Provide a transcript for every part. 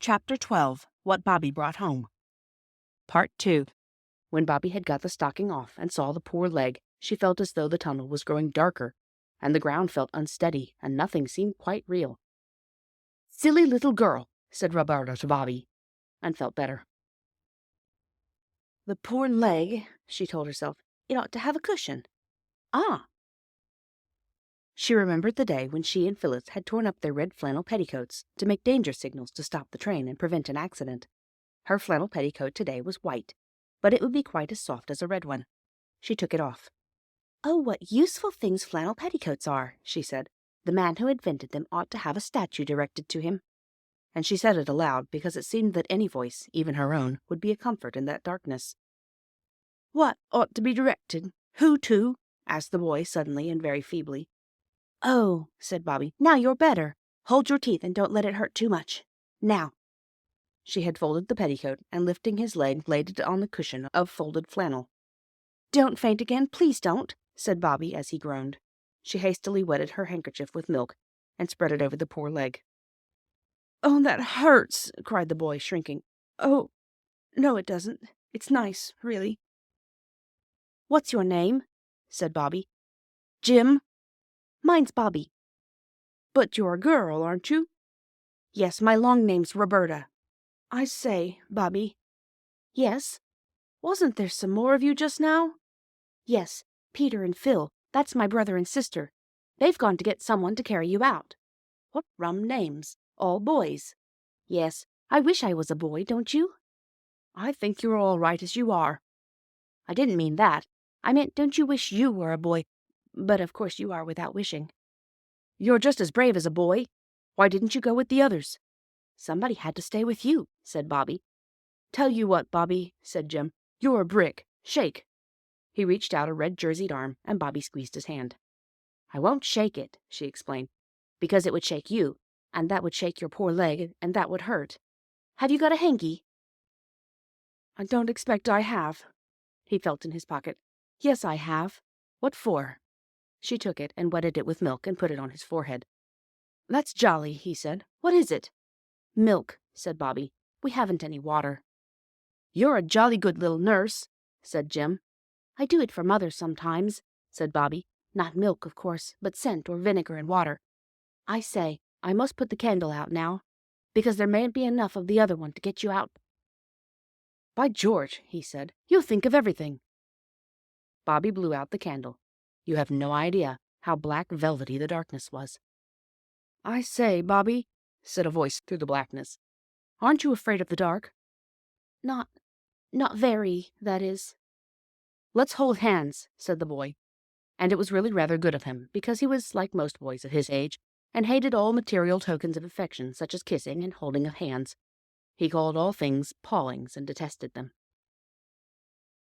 Chapter 12. What Bobbie Brought Home. Part 2. When Bobbie had got the stocking off and saw the poor leg, she felt as though the tunnel was growing darker, and the ground felt unsteady, and nothing seemed quite real. "Silly little girl," said Roberta to Bobbie, and felt better. "The poor leg," she told herself. "It ought to have a cushion." Ah! She remembered the day when she and Phyllis had torn up their red flannel petticoats to make danger signals to stop the train and prevent an accident. Her flannel petticoat today was white, but it would be quite as soft as a red one. She took it off. "Oh, what useful things flannel petticoats are," she said. "The man who invented them ought to have a statue directed to him." And she said it aloud because it seemed that any voice, even her own, would be a comfort in that darkness. "What ought to be directed? Who to?" asked the boy suddenly and very feebly. "Oh," said Bobbie, "now you're better. Hold your teeth and don't let it hurt too much. Now." She had folded the petticoat, and lifting his leg, laid it on the cushion of folded flannel. "Don't faint again, please don't," said Bobbie as he groaned. She hastily wetted her handkerchief with milk and spread it over the poor leg. "Oh, that hurts!" cried the boy, shrinking. "Oh, no, it doesn't. It's nice, really." "What's your name?" said Bobbie. "Jim." "Mine's Bobbie." "But you're a girl, aren't you?" "Yes, my long name's Roberta." "I say, Bobbie." "Yes." "Wasn't there some more of you just now?" "Yes, Peter and Phil. That's my brother and sister. They've gone to get someone to carry you out." "What rum names. All boys." "Yes, I wish I was a boy, don't you?" "I think you're all right as you are." "I didn't mean that. I meant, don't you wish you were a boy? But of course you are without wishing." "You're just as brave as a boy. Why didn't you go with the others?" "Somebody had to stay with you," said Bobbie. "Tell you what, Bobbie," said Jim. "You're a brick. Shake." He reached out a red jerseyed arm, and Bobbie squeezed his hand. "I won't shake it," she explained, "because it would shake you, and that would shake your poor leg, and that would hurt. Have you got a hanky?" "I don't expect I have." He felt in his pocket. "Yes, I have. What for?" She took it and wetted it with milk and put it on his forehead. "That's jolly," he said. "What is it?" "Milk," said Bobbie. "We haven't any water." "You're a jolly good little nurse," said Jim. "I do it for Mother sometimes," said Bobbie. "Not milk, of course, but scent or vinegar and water. I say, I must put the candle out now, because there mayn't be enough of the other one to get you out." "By George," he said, "you think of everything." Bobbie blew out the candle. You have no idea how black velvety the darkness was. "I say, Bobbie," said a voice through the blackness, "aren't you afraid of the dark?" Not very, that is." "Let's hold hands," said the boy. And it was really rather good of him, because he was like most boys of his age, and hated all material tokens of affection, such as kissing and holding of hands. He called all things pawings and detested them.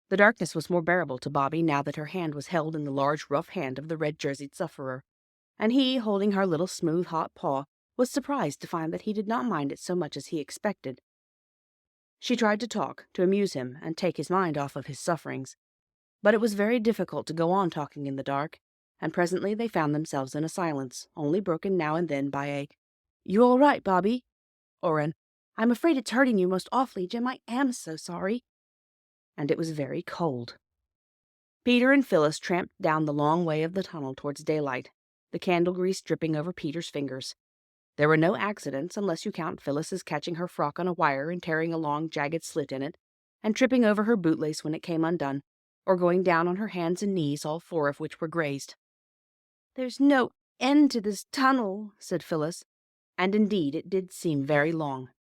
The darkness was more bearable to Bobbie now that her hand was held in the large, rough hand of the red-jerseyed sufferer, and he, holding her little smooth, hot paw, was surprised to find that he did not mind it so much as he expected. She tried to talk, to amuse him, and take his mind off of his sufferings, but it was very difficult to go on talking in the dark, and presently they found themselves in a silence, only broken now and then by a, "You all right, Bobbie?" or an, "I'm afraid it's hurting you most awfully, Jim. I am so sorry." And it was very cold. Peter and Phyllis tramped down the long way of the tunnel towards daylight, the candle grease dripping over Peter's fingers. There were no accidents, unless you count Phyllis's catching her frock on a wire and tearing a long, jagged slit in it, and tripping over her bootlace when it came undone, or going down on her hands and knees, all four of which were grazed. "There's no end to this tunnel," said Phyllis, and indeed it did seem very long.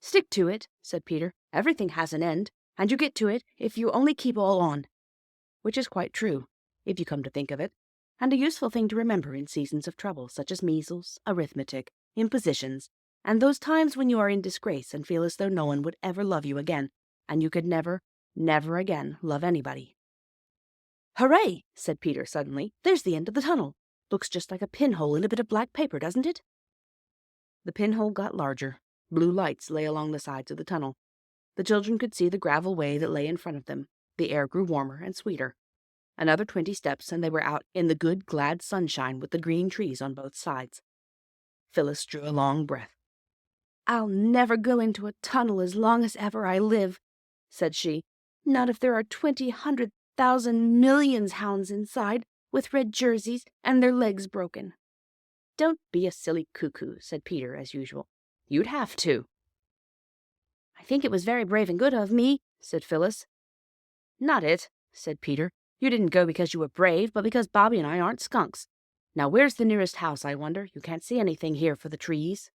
"Stick to it," said Peter. "Everything has an end, and you get to it if you only keep all on." Which is quite true, if you come to think of it, and a useful thing to remember in seasons of trouble, such as measles, arithmetic, impositions, and those times when you are in disgrace and feel as though no one would ever love you again, and you could never, never again love anybody. "Hooray!" said Peter suddenly. "There's the end of the tunnel. Looks just like a pinhole in a bit of black paper, doesn't it?" The pinhole got larger. Blue lights lay along the sides of the tunnel. The children could see the gravel way that lay in front of them. The air grew warmer and sweeter. Another 20 steps, and they were out in the good, glad sunshine with the green trees on both sides. Phyllis drew a long breath. "I'll never go into a tunnel as long as ever I live," said she. "Not if there are 200,000 millions hounds inside, with red jerseys and their legs broken." "Don't be a silly cuckoo," said Peter, as usual. "You'd have to." "I think it was very brave and good of me," said Phyllis. "Not it," said Peter. "You didn't go because you were brave, but because Bobbie and I aren't skunks. Now where's the nearest house, I wonder? You can't see anything here for the trees."